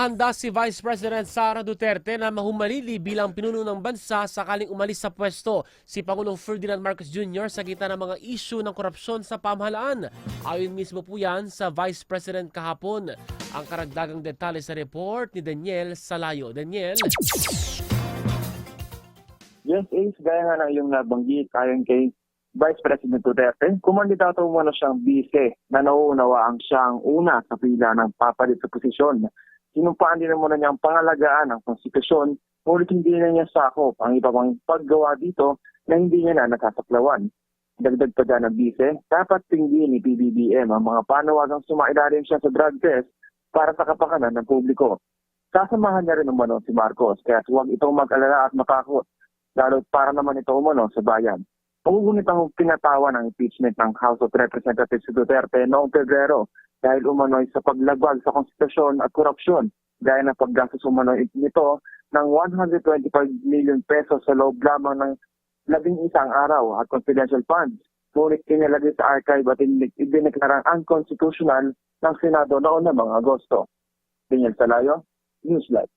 Nakahanda si Vice President Sara Duterte na mahumalili bilang pinuno ng bansa sakaling umalis sa pwesto si Pangulong Ferdinand Marcos Jr. sa gitna ng mga isyu ng korupsyon sa pamahalaan. Ayon mismo po yan sa Vice President kahapon. Ang karagdagang detalye sa report ni Daniel Salayo. Daniel? Yes, Ace, gaya nga ng iyong nabanggit ayon kay Vice President Duterte, kumandidato muna siyang bise na nauunawaang siyang una sa pila ng papalit sa posisyon. Sinumpaan din muna niya ang pangalagaan ng konstitusyon, ngunit hindi na niya sakop ang iba pang paggawa dito na hindi niya na nakasaklawan. Dagdag pa dyan ng bise, dapat tingin ni PBBM ang mga panawagang sumailalim siya sa drug test para sa kapakanan ng publiko. Sasamahan niya rin umano si Marcos, kaya huwag itong mag-alala at matakot, lalo para naman ito umano sa bayan. Magugunit ang pinatawan ng impeachment ng House of Representatives si Duterte noong Pebrero dahil umano'y sa paglabag sa konstitusyon at korupsyon, gaya ng paggastos umano'y nito ng 125 million pesos sa loob lamang ng 11 araw at confidential funds. Ngunit kinalagay sa archive at idineklarang unconstitutional ng Senado noon na mga Agosto. Daniel Salayo, Newslight.